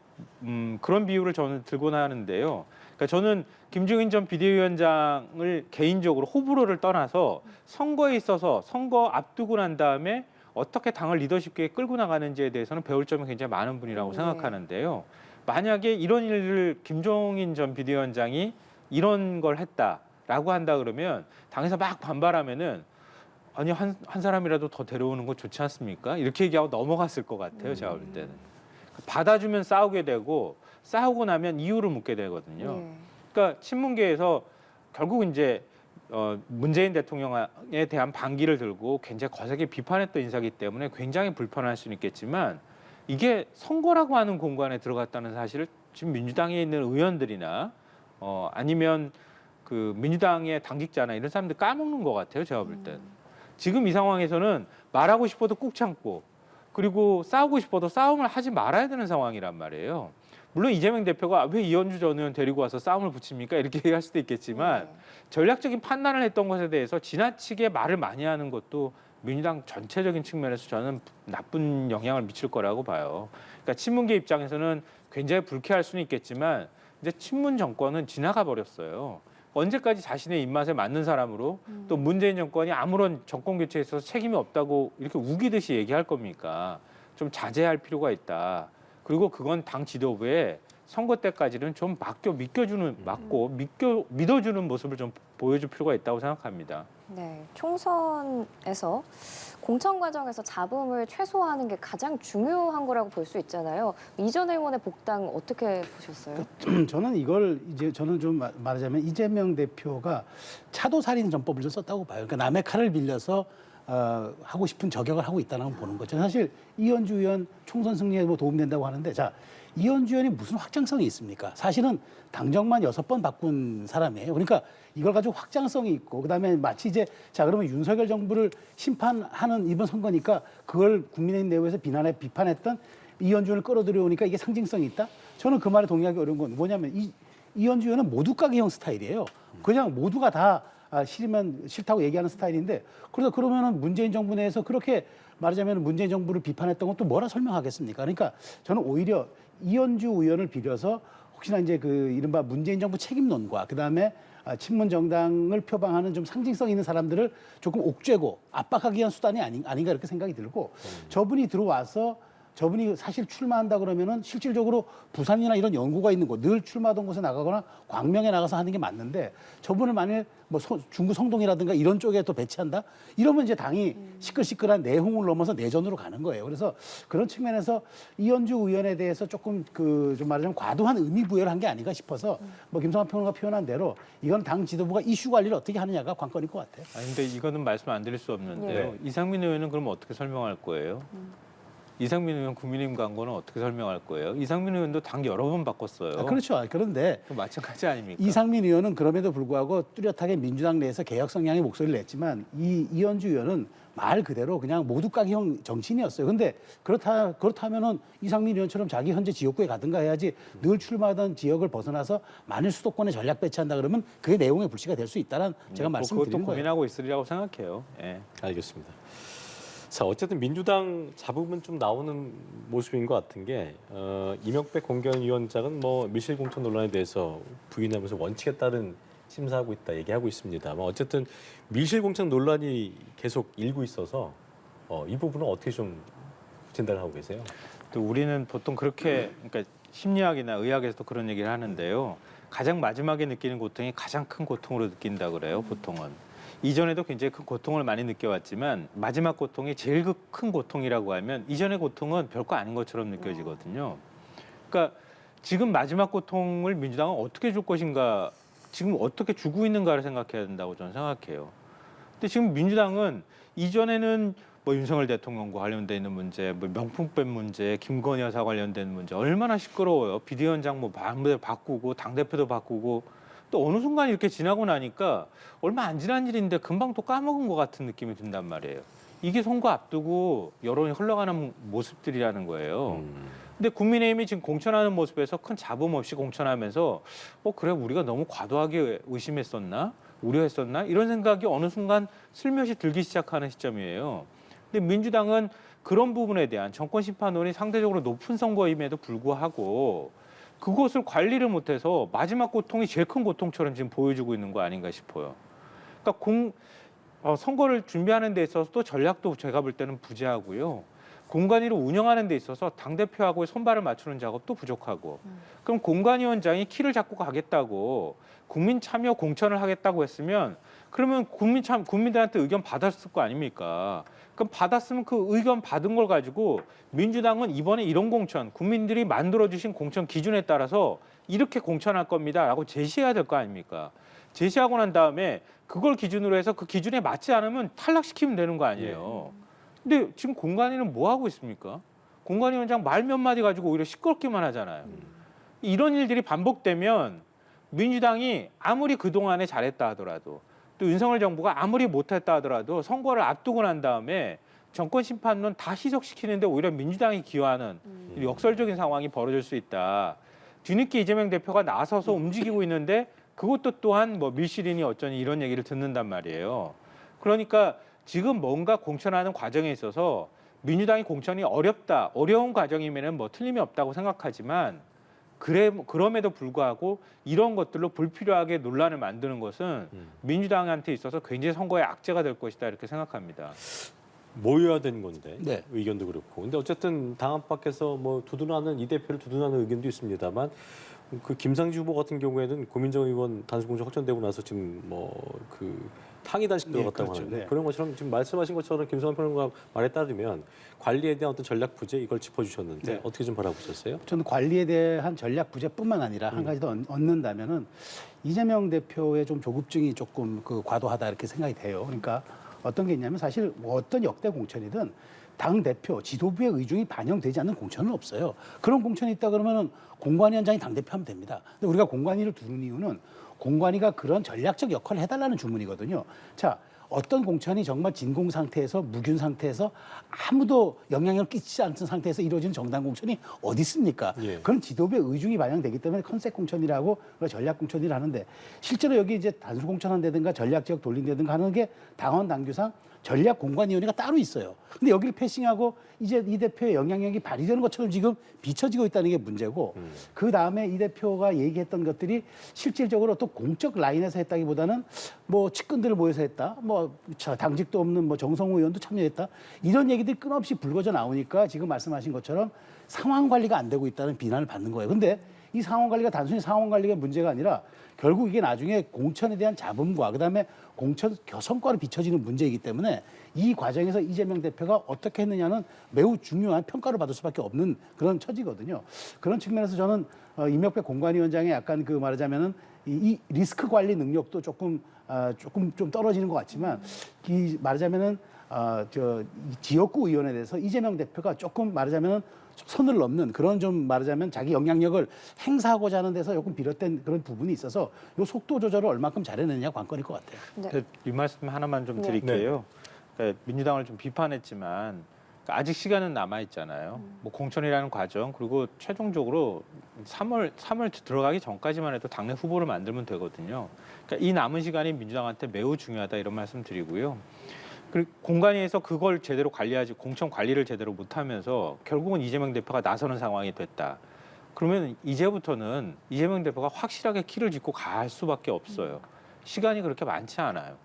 그런 비유를 저는 들고 나는데요. 그러니까 저는 김종인 전 비대위원장을 개인적으로 호불호를 떠나서 선거에 있어서 선거 앞두고 난 다음에 어떻게 당을 리더십에 끌고 나가는지에 대해서는 배울 점이 굉장히 많은 분이라고 네. 생각하는데요. 만약에 이런 일을 김종인 전 비대위원장이 이런 걸 했다라고 한다 그러면 당에서 막 반발하면은 아니 한 사람이라도 더 데려오는 거 좋지 않습니까? 이렇게 얘기하고 넘어갔을 것 같아요. 제가 볼 때는. 받아주면 싸우게 되고 싸우고 나면 이유를 묻게 되거든요. 네. 그러니까 친문계에서 결국 이제 문재인 대통령에 대한 반기를 들고 굉장히 거세게 비판했던 인사이기 때문에 굉장히 불편할 수는 있겠지만 이게 선거라고 하는 공간에 들어갔다는 사실을 지금 민주당에 있는 의원들이나 아니면 그 민주당의 당직자나 이런 사람들 까먹는 것 같아요. 제가 볼 때는. 지금 이 상황에서는 말하고 싶어도 꾹 참고 그리고 싸우고 싶어도 싸움을 하지 말아야 되는 상황이란 말이에요. 물론 이재명 대표가 왜 이현주 전 의원 데리고 와서 싸움을 붙입니까? 이렇게 얘기할 수도 있겠지만 네. 전략적인 판단을 했던 것에 대해서 지나치게 말을 많이 하는 것도 민주당 전체적인 측면에서 저는 나쁜 영향을 미칠 거라고 봐요. 그러니까 친문계 입장에서는 굉장히 불쾌할 수는 있겠지만 이제 친문 정권은 지나가 버렸어요. 언제까지 자신의 입맛에 맞는 사람으로 또 문재인 정권이 아무런 정권 교체에 있어서 책임이 없다고 이렇게 우기듯이 얘기할 겁니까? 좀 자제할 필요가 있다. 그리고 그건 당 지도부에 선거 때까지는 좀 믿어주는 모습을 좀 보여줄 필요가 있다고 생각합니다. 네, 총선에서 공천 과정에서 잡음을 최소화하는 게 가장 중요한 거라고 볼 수 있잖아요. 이전 의원의 복당 어떻게 보셨어요? 저는 이걸 이제 저는 좀 말하자면 이재명 대표가 차도살인 전법을 좀 썼다고 봐요. 그러니까 남의 칼을 빌려서 하고 싶은 저격을 하고 있다는 걸 보는 거죠. 사실 이현주 의원 총선 승리에 뭐 도움된다고 하는데 자 이현주 의원이 무슨 확장성이 있습니까? 사실은 당정만 6번 바꾼 사람이에요. 그러니까 이걸 가지고 확장성이 있고 그다음에 마치 이제 자 그러면 윤석열 정부를 심판하는 이번 선거니까 그걸 국민의힘 내부에서 비판했던 이현주 의원을 끌어들여오니까 이게 상징성이 있다? 저는 그 말에 동의하기 어려운 건 뭐냐면 이현주 의원은 모두 까기형 스타일이에요. 그냥 모두가 다 싫으면 싫다고 얘기하는 스타일인데 그러면은 문재인 정부 내에서 그렇게 말하자면 문재인 정부를 비판했던 건 또 뭐라 설명하겠습니까? 그러니까 저는 오히려 이현주 의원을 빌려서 혹시나 이제 그 이른바 문재인 정부 책임론과 그다음에 친문 정당을 표방하는 좀 상징성 있는 사람들을 조금 옥죄고 압박하기 위한 수단이 아닌가 이렇게 생각이 들고 저분이 들어와서 저분이 사실 출마한다 그러면은 실질적으로 부산이나 이런 연구가 있는 곳, 늘 출마하던 곳에 나가거나 광명에 나가서 하는 게 맞는데 저분을 만일 뭐 중구 성동이라든가 이런 쪽에 또 배치한다? 이러면 이제 당이 시끌시끌한 내홍을 넘어서 내전으로 가는 거예요. 그래서 그런 측면에서 이현주 의원에 대해서 조금 좀 말하자면 과도한 의미 부여를 한 게 아닌가 싶어서 뭐 김성환 평론가 표현한 대로 이건 당 지도부가 이슈 관리를 어떻게 하느냐가 관건일 것 같아요. 아니 근데 이거는 말씀 안 드릴 수 없는데요. 네. 이상민 의원은 그럼 어떻게 설명할 거예요? 이상민 의원 국민의힘 간 거는 어떻게 설명할 거예요? 이상민 의원도 당 여러 번 바꿨어요. 그렇죠. 그런데 그럼 마찬가지 아닙니까? 이상민 의원은 그럼에도 불구하고 뚜렷하게 민주당 내에서 개혁 성향의 목소리를 냈지만 이현주 의원은 말 그대로 그냥 모두 까기형 정치인이었어요. 근데 그렇다면은 이상민 의원처럼 자기 현재 지역구에 가든가 해야지 늘 출마하던 지역을 벗어나서 만일 수도권에 전략 배치한다 그러면 그게 내용의 불씨가 될 수 있다는 제가 말씀드린 그것도 거예요. 고민하고 있으리라고 생각해요. 예. 알겠습니다. 자, 어쨌든 민주당 잡음은 좀 나오는 모습인 것 같은 게 이명백 공경위원장은 뭐 밀실 공천 논란에 대해서 부인하면서 원칙에 따른 심사하고 있다 얘기하고 있습니다. 어쨌든 밀실 공천 논란이 계속 일고 있어서 이 부분은 어떻게 좀 진단을 하고 계세요? 또 우리는 보통 그렇게 그러니까 심리학이나 의학에서도 그런 얘기를 하는데요. 가장 마지막에 느끼는 고통이 가장 큰 고통으로 느낀다 그래요. 보통은. 이전에도 굉장히 큰 고통을 많이 느껴왔지만 마지막 고통이 제일 큰 고통이라고 하면 이전의 고통은 별거 아닌 것처럼 느껴지거든요. 그러니까 지금 마지막 고통을 민주당은 어떻게 줄 것인가, 지금 어떻게 주고 있는가를 생각해야 된다고 저는 생각해요. 근데 지금 민주당은 이전에는 뭐 윤석열 대통령과 관련돼 있는 문제, 뭐 명품백 문제, 김건희 여사 관련된 문제 얼마나 시끄러워요. 비대위원장 뭐 마음대로 바꾸고 당대표도 바꾸고 또 어느 순간 이렇게 지나고 나니까 얼마 안 지난 일인데 금방 또 까먹은 것 같은 느낌이 든단 말이에요. 이게 선거 앞두고 여론이 흘러가는 모습들이라는 거예요. 근데 국민의힘이 지금 공천하는 모습에서 큰 잡음 없이 공천하면서 그래 우리가 너무 과도하게 의심했었나? 우려했었나? 이런 생각이 어느 순간 슬며시 들기 시작하는 시점이에요. 근데 민주당은 그런 부분에 대한 정권 심판론이 상대적으로 높은 선거임에도 불구하고 그것을 관리를 못해서 마지막 고통이 제일 큰 고통처럼 지금 보여주고 있는 거 아닌가 싶어요. 그러니까 선거를 준비하는 데 있어서 또 전략도 제가 볼 때는 부재하고요. 공관위를 운영하는 데 있어서 당대표하고의 손발을 맞추는 작업도 부족하고 그럼 공관위원장이 키를 잡고 가겠다고 국민 참여 공천을 하겠다고 했으면 그러면 국민들한테 의견 받았을 거 아닙니까? 그럼 받았으면 그 의견 받은 걸 가지고 민주당은 이번에 이런 공천, 국민들이 만들어주신 공천 기준에 따라서 이렇게 공천할 겁니다라고 제시해야 될 거 아닙니까? 제시하고 난 다음에 그걸 기준으로 해서 그 기준에 맞지 않으면 탈락시키면 되는 거 아니에요. 근데 지금 공관위는 뭐 하고 있습니까? 공관위원장 말 몇 마디 가지고 오히려 시끄럽기만 하잖아요. 이런 일들이 반복되면 민주당이 아무리 그동안에 잘했다 하더라도 또 윤석열 정부가 아무리 못했다 하더라도 선거를 앞두고 난 다음에 정권 심판론 다 희석시키는데 오히려 민주당이 기여하는 역설적인 상황이 벌어질 수 있다. 뒤늦게 이재명 대표가 나서서 움직이고 있는데 그것도 또한 뭐 밀실이니 어쩌니 이런 얘기를 듣는단 말이에요. 그러니까 지금 뭔가 공천하는 과정에 있어서 민주당이 공천이 어려운 과정이면은 뭐 틀림이 없다고 생각하지만 그럼에도 불구하고 이런 것들로 불필요하게 논란을 만드는 것은 민주당한테 있어서 굉장히 선거의 악재가 될 것이다 이렇게 생각합니다. 모여야 되는 건데 네. 의견도 그렇고. 근데 어쨌든 당 안팎에서 뭐 이 대표를 두둔하는 의견도 있습니다만 그 김상지 후보 같은 경우에는 고민정 의원 단수 공천 확정되고 나서 지금 탕이 단식 네, 들어갔다고 그렇죠. 하는데 네. 그런 것처럼 지금 말씀하신 것처럼 김성환 평론가 말에 따르면 관리에 대한 어떤 전략 부재 이걸 짚어주셨는데 네. 어떻게 좀 바라보셨어요? 저는 관리에 대한 전략 부재뿐만 아니라 한 가지 더 얻는다면은 이재명 대표의 좀 조급증이 조금 그 과도하다 이렇게 생각이 돼요. 그러니까 어떤 게 있냐면 사실 뭐 어떤 역대 공천이든 당 대표 지도부의 의중이 반영되지 않는 공천은 없어요. 그런 공천이 있다 그러면은 공관위원장이 당 대표하면 됩니다. 근데 우리가 공관위를 두는 이유는 공관위가 그런 전략적 역할을 해달라는 주문이거든요. 자. 어떤 공천이 정말 진공 상태에서 무균 상태에서 아무도 영향력을 끼치지 않는 상태에서 이루어지는 정당 공천이 어디 있습니까? 예. 그건 지도부의 의중이 반영되기 때문에 컨셉 공천이라고 전략 공천이라 하는데 실제로 여기 이제 단수 공천한다든가 전략 지역 돌린다든가 하는 게 당원 당규상 전략 공관위원회가 따로 있어요. 근데 여기를 패싱하고 이제 이 대표의 영향력이 발휘되는 것처럼 지금 비춰지고 있다는 게 문제고 그 다음에 이 대표가 얘기했던 것들이 실질적으로 또 공적 라인에서 했다기보다는 뭐 측근들을 모여서 했다. 뭐 당직도 없는 뭐 정성호 의원도 참여했다. 이런 얘기들이 끊임없이 불거져 나오니까 지금 말씀하신 것처럼 상황 관리가 안 되고 있다는 비난을 받는 거예요. 근데 이 상황 관리가 단순히 상황 관리가 문제가 아니라 결국 이게 나중에 공천에 대한 잡음과 그다음에 공천 성과로 비춰지는 문제이기 때문에 이 과정에서 이재명 대표가 어떻게 했느냐는 매우 중요한 평가를 받을 수밖에 없는 그런 처지거든요. 그런 측면에서 저는 임혁백 공관위원장의 약간 그 말하자면은 이 리스크 관리 능력도 조금 좀 떨어지는 것 같지만 이 말하자면은 저 지역구 의원에 대해서 이재명 대표가 조금 말하자면은 선을 넘는 그런 좀 말하자면 자기 영향력을 행사하고자 하는 데서 조금 비롯된 그런 부분이 있어서 이 속도 조절을 얼마큼 잘해내느냐 관건일 것 같아요. 네. 이 말씀 하나만 좀 네. 드릴게요. 그러니까 민주당을 좀 비판했지만 그러니까 아직 시간은 남아 있잖아요. 뭐 공천이라는 과정 그리고 최종적으로 3월 들어가기 전까지만 해도 당내 후보를 만들면 되거든요. 그러니까 이 남은 시간이 민주당한테 매우 중요하다 이런 말씀 드리고요. 그리고 공관위에서 그걸 제대로 관리하지 공천 관리를 제대로 못하면서 결국은 이재명 대표가 나서는 상황이 됐다. 그러면 이제부터는 이재명 대표가 확실하게 키를 짚고 갈 수밖에 없어요. 시간이 그렇게 많지 않아요.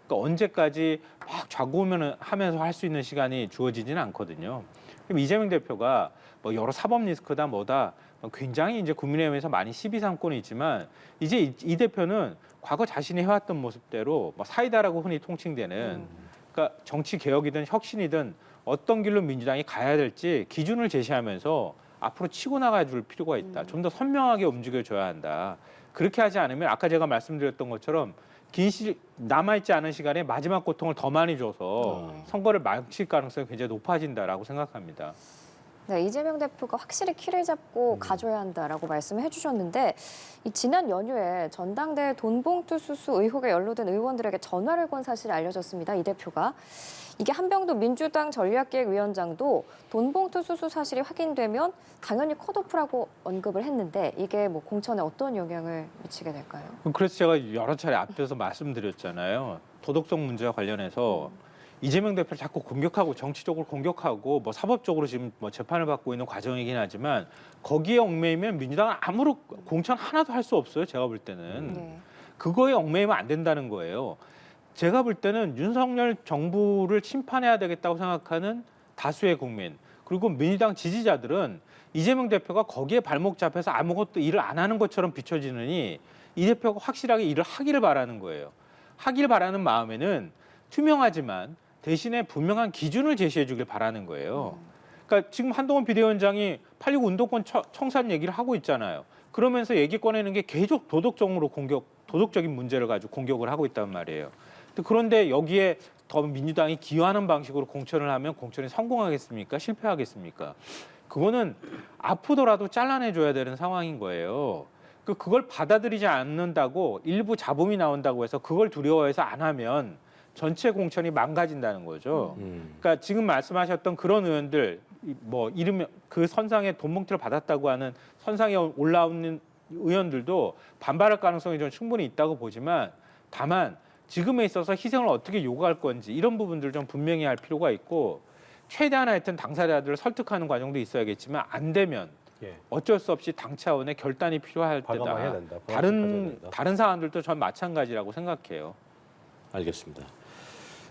그러니까 언제까지 막 좌고우면하면서 할 수 있는 시간이 주어지지는 않거든요. 그럼 이재명 대표가 뭐 여러 사법 리스크다 뭐다 굉장히 이제 국민의힘에서 많이 시비 삼고는 있지만 이제 이 대표는 과거 자신이 해왔던 모습대로 뭐 사이다라고 흔히 통칭되는 그러니까 정치 개혁이든 혁신이든 어떤 길로 민주당이 가야 될지 기준을 제시하면서 앞으로 치고 나가야 줄 필요가 있다. 좀 더 선명하게 움직여줘야 한다. 그렇게 하지 않으면 아까 제가 말씀드렸던 것처럼 남아있지 않은 시간에 마지막 고통을 더 많이 줘서 선거를 망칠 가능성이 굉장히 높아진다라고 생각합니다. 네, 이재명 대표가 확실히 키를 잡고 가줘야 한다라고 말씀을 해주셨는데 이 지난 연휴에 전당대회 돈봉투 수수 의혹에 연루된 의원들에게 전화를 건 사실이 알려졌습니다. 이 대표가. 이게 한병도 민주당 전략기획위원장도 돈봉투 수수 사실이 확인되면 당연히 컷오프라고 언급을 했는데 이게 뭐 공천에 어떤 영향을 미치게 될까요? 그래서 제가 여러 차례 앞에서 말씀드렸잖아요. 도덕성 문제와 관련해서 이재명 대표를 자꾸 공격하고 정치적으로 공격하고 뭐 사법적으로 지금 뭐 재판을 받고 있는 과정이긴 하지만 거기에 얽매이면 민주당은 아무런 공천 하나도 할 수 없어요. 제가 볼 때는. 네. 그거에 얽매이면 안 된다는 거예요. 제가 볼 때는 윤석열 정부를 심판해야 되겠다고 생각하는 다수의 국민 그리고 민주당 지지자들은 이재명 대표가 거기에 발목 잡혀서 아무것도 일을 안 하는 것처럼 비춰지느니 이 대표가 확실하게 일을 하기를 바라는 거예요. 하기를 바라는 마음에는 투명하지만 대신에 분명한 기준을 제시해 주길 바라는 거예요. 그러니까 지금 한동훈 비대위원장이 8.19 운동권 청산 얘기를 하고 있잖아요. 그러면서 얘기 꺼내는 게 계속 도덕적인 문제를 가지고 공격을 하고 있단 말이에요. 그런데 여기에 더 민주당이 기여하는 방식으로 공천을 하면 공천이 성공하겠습니까? 실패하겠습니까? 그거는 아프더라도 잘라내줘야 되는 상황인 거예요. 그걸 받아들이지 않는다고 일부 잡음이 나온다고 해서 그걸 두려워해서 안 하면 전체 공천이 망가진다는 거죠. 그러니까 지금 말씀하셨던 그런 의원들 뭐 이르면 그 선상에 돈봉투를 받았다고 하는 선상에 올라오는 의원들도 반발할 가능성이 좀 충분히 있다고 보지만 다만 지금에 있어서 희생을 어떻게 요구할 건지 이런 부분들 좀 분명히 할 필요가 있고 최대한 하여튼 당사자들을 설득하는 과정도 있어야겠지만 안 되면 어쩔 수 없이 당 차원의 결단이 필요할 과감해야 때다. 된다. 다른 사안들도 전 마찬가지라고 생각해요. 알겠습니다.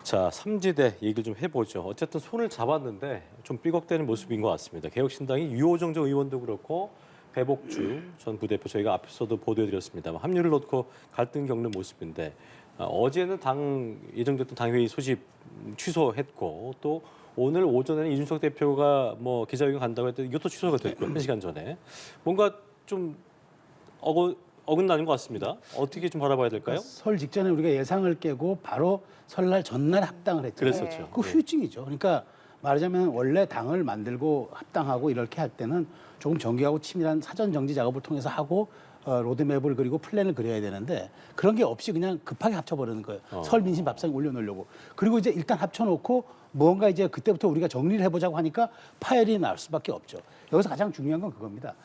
자, 삼지대 얘기를 좀 해보죠. 어쨌든 손을 잡았는데 좀 삐걱대는 모습인 것 같습니다. 개혁신당이 유호정 전 의원도 그렇고 배복주 전 부대표 저희가 앞에서도 보도해드렸습니다만 합류를 놓고 갈등 겪는 모습인데 어제는 당 예정됐던 당회의 소집 취소했고 또 오늘 오전에는 이준석 대표가 뭐 기자회견 간다고 했더니 이것도 취소가 됐고요. 1시간 전에. 뭔가 좀 어긋나는 것 같습니다. 어떻게 좀 바라봐야 될까요? 설 직전에 우리가 예상을 깨고 바로 설날 전날 합당을 했잖아요. 그랬었죠. 그 후유증이죠. 그러니까 말하자면 원래 당을 만들고 합당하고 이렇게 할 때는 조금 정교하고 치밀한 사전 정지 작업을 통해서 하고 로드맵을 그리고 플랜을 그려야 되는데 그런 게 없이 그냥 급하게 합쳐버리는 거예요. 설 민심 밥상에 올려놓으려고. 그리고 이제 일단 합쳐놓고 뭔가 이제 그때부터 우리가 정리를 해보자고 하니까 파열이 날 수밖에 없죠. 여기서 가장 중요한 건 그겁니다.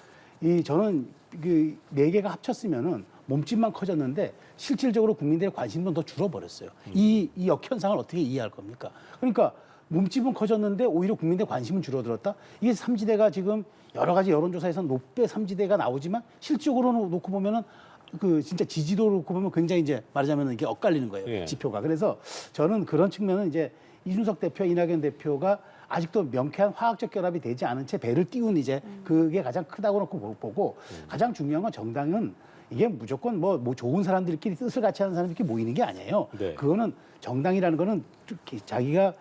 저는 그 네 개가 합쳤으면은 몸집만 커졌는데 실질적으로 국민들의 관심은 더 줄어버렸어요. 이 역현상을 어떻게 이해할 겁니까? 그러니까 몸집은 커졌는데 오히려 국민들의 관심은 줄어들었다. 이게 삼지대가 지금 여러 가지 여론조사에서 높게 삼지대가 나오지만 실질적으로 놓고 보면은 그 진짜 지지도로 놓고 보면 굉장히 이제 말하자면 이게 엇갈리는 거예요. 예. 지표가. 그래서 저는 그런 측면은 이제 이준석 대표, 이낙연 대표가 아직도 명쾌한 화학적 결합이 되지 않은 채 배를 띄운 이제 그게 가장 크다고 놓고 보고 가장 중요한 건 정당은 이게 무조건 뭐 좋은 사람들끼리 뜻을 같이 하는 사람들끼리 모이는 게 아니에요. 네. 그거는 정당이라는 거는 자기가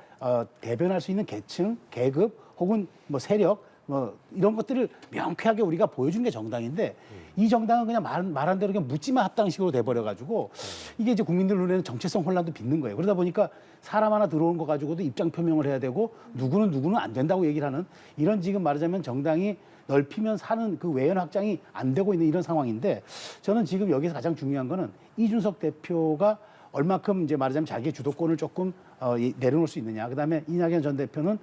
대변할 수 있는 계층, 계급 혹은 뭐 세력 뭐 이런 것들을 명쾌하게 우리가 보여준 게 정당인데 이 정당은 그냥 말한 대로 그냥 묻지마 합당식으로 돼버려가지고 이게 이제 국민들 눈에는 정체성 혼란도 빚는 거예요. 그러다 보니까 사람 하나 들어온 거 가지고도 입장 표명을 해야 되고 누구는 안 된다고 얘기를 하는 이런 지금 말하자면 정당이 넓히면 사는 그 외연 확장이 안 되고 있는 이런 상황인데 저는 지금 여기서 가장 중요한 거는 이준석 대표가 얼마큼 이제 말하자면 자기의 주도권을 조금 내려놓을 수 있느냐. 그다음에 이낙연 대표는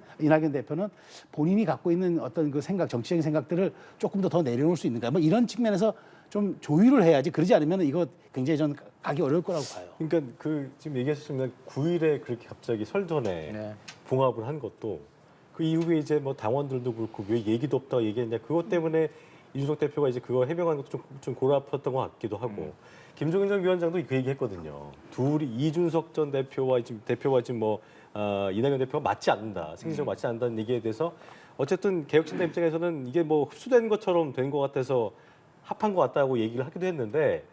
본인이 갖고 있는 어떤 그 생각, 정치적인 생각들을 조금 더 내려놓을 수 있는가. 뭐 이런 측면에서 좀 조율을 해야지. 그러지 않으면 이거 굉장히 전 가기 어려울 거라고 봐요. 그러니까 그 지금 얘기하셨지만 9일에 그렇게 갑자기 설 전에 네. 봉합을 한 것도 그 이후에 이제 뭐 당원들도 그렇고 왜 얘기도 없다고 얘기했냐 그것 때문에 이준석 대표가 이제 그거 해명한 것도 좀 골아팠던 것 같기도 하고 김종인 전 위원장도 그 얘기했거든요. 둘이 이준석 전 대표와 지금 뭐 이낙연 대표가 맞지 않는다, 생리적으로 맞지 않는다는 얘기에 대해서 어쨌든 개혁신당 입장에서는 이게 뭐 흡수된 것처럼 된 것 같아서 합한 것 같다고 얘기를 하기도 했는데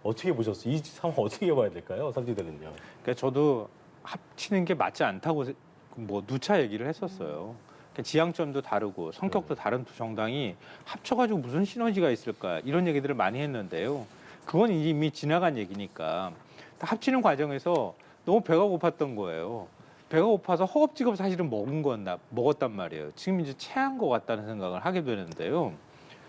어떻게 보셨어요? 이 상황 어떻게 봐야 될까요, 삼지대는요? 그러니까 저도 합치는 게 맞지 않다고 뭐 누차 얘기를 했었어요. 그러니까 지향점도 다르고 성격도 다른 두 정당이 합쳐가지고 무슨 시너지가 있을까 이런 얘기들을 많이 했는데요. 그건 이미 지나간 얘기니까 합치는 과정에서 너무 배가 고팠던 거예요. 배가 고파서 허겁지겁 사실은 먹었단 말이에요. 지금 이제 체한 것 같다는 생각을 하게 되는데요.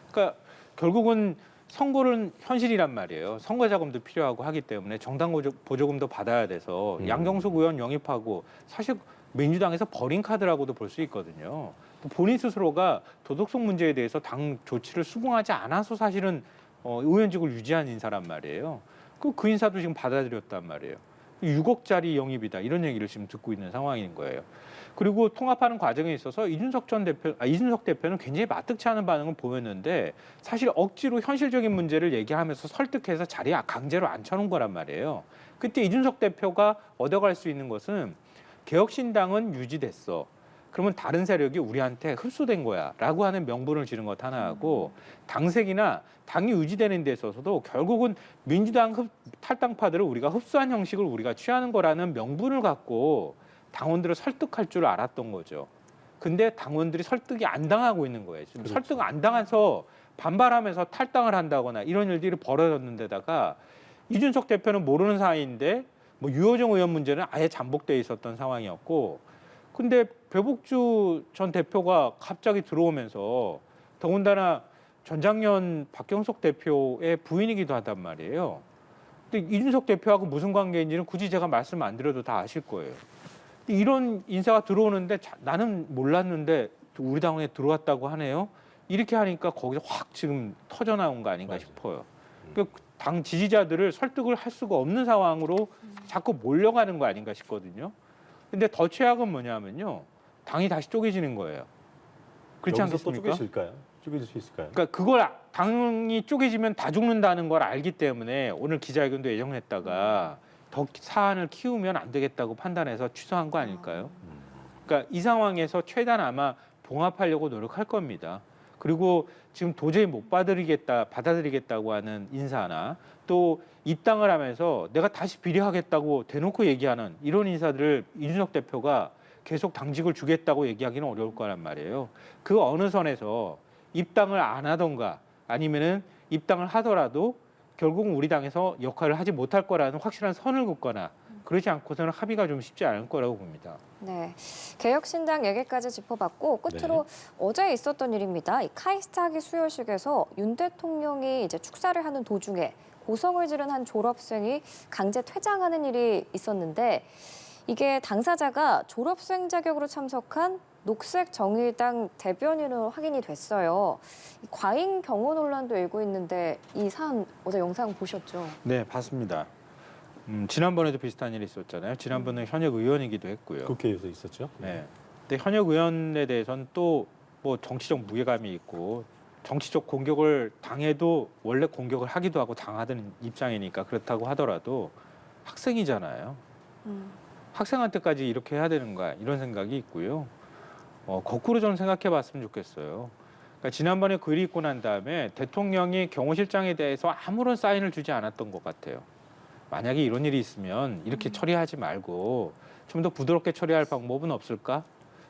그러니까 결국은 선거는 현실이란 말이에요. 선거 자금도 필요하고 하기 때문에 정당 보조금도 받아야 돼서 양경숙 의원 영입하고 사실 민주당에서 버린 카드라고도 볼 수 있거든요. 또 본인 스스로가 도덕성 문제에 대해서 당 조치를 수긍하지 않아서 사실은 의원직을 유지한 인사란 말이에요. 그 인사도 지금 받아들였단 말이에요. 6억짜리 영입이다 이런 얘기를 지금 듣고 있는 상황인 거예요. 그리고 통합하는 과정에 있어서 이준석 대표는 굉장히 마뜩치 않은 반응을 보였는데 사실 억지로 현실적인 문제를 얘기하면서 설득해서 자리에 강제로 앉혀놓은 거란 말이에요. 그때 이준석 대표가 얻어갈 수 있는 것은 개혁신당은 유지됐어. 그러면 다른 세력이 우리한테 흡수된 거야 라고 하는 명분을 지는 것 하나하고 당색이나 당이 유지되는 데 있어서도 결국은 민주당 탈당파들을 우리가 흡수한 형식을 우리가 취하는 거라는 명분을 갖고 당원들을 설득할 줄 알았던 거죠. 근데 당원들이 설득이 안 당하고 있는 거예요. 지금 그렇죠. 설득 안 당해서 반발하면서 탈당을 한다거나 이런 일들이 벌어졌는데다가 이준석 대표는 모르는 사이인데 뭐 유호정 의원 문제는 아예 잠복돼 있었던 상황이었고 근데 배복주 전 대표가 갑자기 들어오면서 더군다나 전장년 박경석 대표의 부인이기도 하단 말이에요. 근데 이준석 대표하고 무슨 관계인지는 굳이 제가 말씀 안 드려도 다 아실 거예요. 근데 이런 인사가 들어오는데 나는 몰랐는데 우리 당에 들어왔다고 하네요. 이렇게 하니까 거기서 확 지금 터져 나온 거 아닌가 싶어요. 그러니까 당 지지자들을 설득을 할 수가 없는 상황으로 자꾸 몰려가는 거 아닌가 싶거든요. 근데 더 최악은 뭐냐면요. 당이 다시 쪼개지는 거예요. 그렇지 여기서 또 않겠습니까? 쪼개질까요? 쪼개질 수 있을까요? 그러니까 그걸 당이 쪼개지면 다 죽는다는 걸 알기 때문에 오늘 기자회견도 예정했다가 더 사안을 키우면 안 되겠다고 판단해서 취소한 거 아닐까요? 그러니까 이 상황에서 최대한 아마 봉합하려고 노력할 겁니다. 그리고 지금 도저히 못 받아들이겠다고 하는 인사나 또 입당을 하면서 내가 다시 비례하겠다고 대놓고 얘기하는 이런 인사들을 이준석 대표가 계속 당직을 주겠다고 얘기하기는 어려울 거란 말이에요. 그 어느 선에서 입당을 안 하던가 아니면은 입당을 하더라도 결국은 우리 당에서 역할을 하지 못할 거라는 확실한 선을 긋거나 그러지 않고서는 합의가 좀 쉽지 않을 거라고 봅니다. 네, 개혁신당 얘기까지 짚어봤고 끝으로 어제 있었던 일입니다. 이 카이스트하기 수여식에서 윤 대통령이 이제 축사를 하는 도중에 고성을 지른 한 졸업생이 강제 퇴장하는 일이 있었는데 이게 당사자가 졸업생 자격으로 참석한 녹색정의당 대변인으로 확인이 됐어요. 이 과잉 경호 논란도 일고 있는데 이 사안 어제 영상 보셨죠? 네, 봤습니다. 지난번에도 비슷한 일이 있었잖아요. 지난번에 현역 의원이기도 했고요. 국회에서 있었죠. 네. 근데 현역 의원에 대해서는 또 뭐 정치적 무게감이 있고 정치적 공격을 당해도 원래 공격을 하기도 하고 당하던 입장이니까 그렇다고 하더라도 학생이잖아요. 학생한테까지 이렇게 해야 되는가 이런 생각이 있고요. 거꾸로 좀 생각해 봤으면 좋겠어요. 그러니까 지난번에 글이 있고 난 다음에 대통령이 경호실장에 대해서 아무런 사인을 주지 않았던 것 같아요. 만약에 이런 일이 있으면 이렇게 처리하지 말고 좀 더 부드럽게 처리할 방법은 없을까?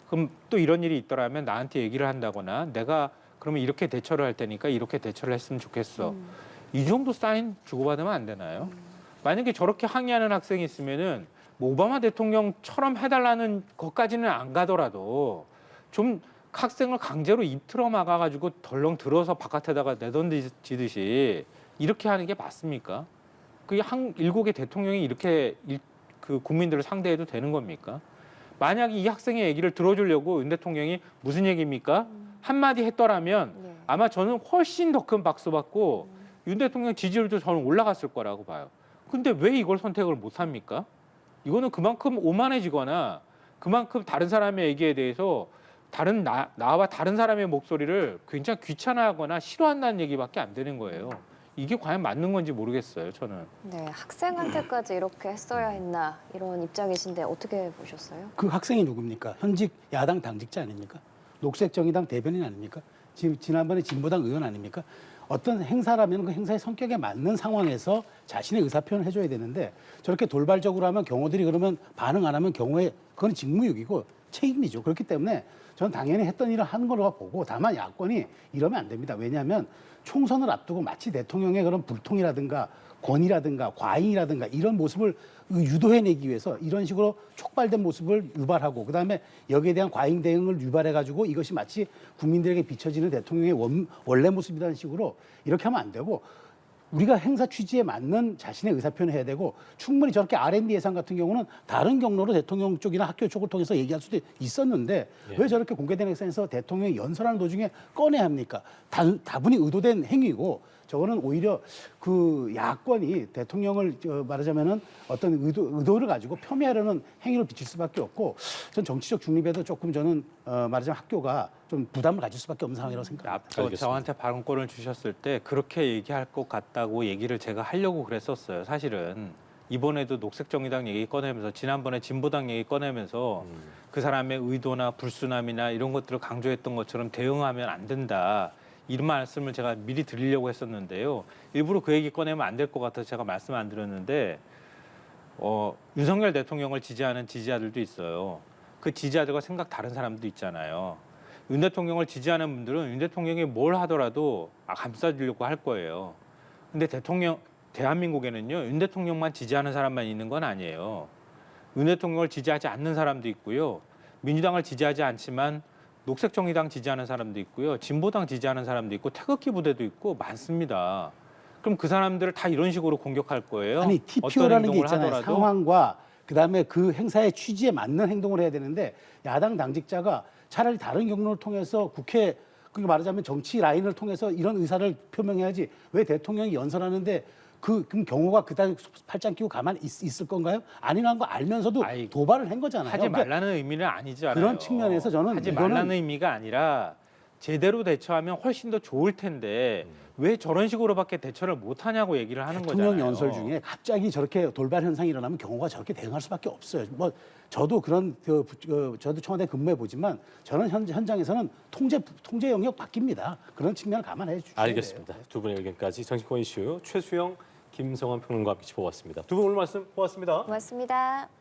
그럼 또 이런 일이 있더라면 나한테 얘기를 한다거나 내가 그러면 이렇게 대처를 할 테니까 이렇게 대처를 했으면 좋겠어. 이 정도 사인 주고받으면 안 되나요? 만약에 저렇게 항의하는 학생이 있으면은 뭐 오바마 대통령처럼 해달라는 것까지는 안 가더라도 좀 학생을 강제로 입틀어 막아가지고 덜렁 들어서 바깥에다가 내던지듯이 이렇게 하는 게 맞습니까? 그게 일국의 대통령이 이렇게 그 국민들을 상대해도 되는 겁니까? 만약에 이 학생의 얘기를 들어주려고 윤 대통령이 무슨 얘기입니까? 한마디 했더라면 네. 아마 저는 훨씬 더 큰 박수 받고 윤 대통령 지지율도 저는 올라갔을 거라고 봐요. 근데 왜 이걸 선택을 못 합니까? 이거는 그만큼 오만해지거나 그만큼 다른 사람의 얘기에 대해서 나와 다른 사람의 목소리를 굉장히 귀찮아하거나 싫어한다는 얘기밖에 안 되는 거예요. 이게 과연 맞는 건지 모르겠어요, 저는. 네, 학생한테까지 이렇게 했어야 했나 이런 입장이신데 어떻게 보셨어요? 그 학생이 누굽니까? 현직 야당 당직자 아닙니까? 녹색정의당 대변인 아닙니까? 지난번에 진보당 의원 아닙니까? 어떤 행사라면 그 행사의 성격에 맞는 상황에서 자신의 의사표현을 해줘야 되는데 저렇게 돌발적으로 하면 경호들이 그러면 반응 안 하면 경호에 그건 직무유기고 책임이죠. 그렇기 때문에 저는 당연히 했던 일을 하는 걸로 보고 다만 야권이 이러면 안 됩니다. 왜냐하면 총선을 앞두고 마치 대통령의 그런 불통이라든가 권위라든가 과잉이라든가 이런 모습을 유도해내기 위해서 이런 식으로 촉발된 모습을 유발하고 그다음에 여기에 대한 과잉 대응을 유발해가지고 이것이 마치 국민들에게 비춰지는 대통령의 원래 모습이라는 식으로 이렇게 하면 안 되고 우리가 행사 취지에 맞는 자신의 의사표현을 해야 되고 충분히 저렇게 R&D 예산 같은 경우는 다른 경로로 대통령 쪽이나 학교 쪽을 통해서 얘기할 수도 있었는데 왜 저렇게 공개된 행사에서 대통령이 연설하는 도중에 꺼내야 합니까? 다분히 의도된 행위고 저거는 오히려 그 야권이 대통령을 말하자면은 어떤 의도를 가지고 폄훼하려는 행위로 비칠 수밖에 없고 전 정치적 중립에도 조금 저는 말하자면 학교가 좀 부담을 가질 수밖에 없는 상황이라고 생각합니다. 앞서 알겠습니다. 저한테 발언권을 주셨을 때 그렇게 얘기할 것 같다고 얘기를 제가 하려고 그랬었어요. 사실은 이번에도 녹색정의당 얘기 꺼내면서 지난번에 진보당 얘기 꺼내면서 그 사람의 의도나 불순함이나 이런 것들을 강조했던 것처럼 대응하면 안 된다. 이런 말씀을 제가 미리 드리려고 했었는데요. 일부러 그 얘기 꺼내면 안 될 것 같아서 제가 말씀 안 드렸는데 윤석열 대통령을 지지하는 지지자들도 있어요. 그 지지자들과 생각 다른 사람도 있잖아요. 윤 대통령을 지지하는 분들은 윤 대통령이 뭘 하더라도 감싸주려고 할 거예요. 근데 대한민국에는요, 윤 대통령만 지지하는 사람만 있는 건 아니에요. 윤 대통령을 지지하지 않는 사람도 있고요. 민주당을 지지하지 않지만 녹색정의당 지지하는 사람도 있고요. 진보당 지지하는 사람도 있고 태극기 부대도 있고 많습니다. 그럼 그 사람들을 다 이런 식으로 공격할 거예요? 아니 TPO라는 게 어떤 행동을 있잖아요. 하더라도? 상황과 그다음에 그 행사의 취지에 맞는 행동을 해야 되는데 야당 당직자가 차라리 다른 경로를 통해서 국회 그러니까 말하자면 정치 라인을 통해서 이런 의사를 표명해야지 왜 대통령이 연설하는데 그럼 경호가 그다음 팔짱 끼고 가만히 있을 건가요? 아니라는 거 알면서도 아이, 도발을 한 거잖아요. 하지 그러니까 말라는 의미는 아니잖아요. 그런 측면에서 저는 하지 이거는 말라는 의미가 아니라 제대로 대처하면 훨씬 더 좋을 텐데 왜 저런 식으로밖에 대처를 못 하냐고 얘기를 하는 거잖아요. 대통령 연설 중에 갑자기 저렇게 돌발 현상이 일어나면 경호가 저렇게 대응할 수밖에 없어요. 뭐 저도 그런 저도 청와대 근무해 보지만 저는 현장에서는 통제 영역 바뀝니다. 그런 측면을 감안해 주셔야 돼요. 알겠습니다. 두 분의 의견까지 정치권 이슈 최수영, 김성환 평론가와 함께 짚어봤습니다. 두 분 오늘 말씀 고맙습니다. 고맙습니다.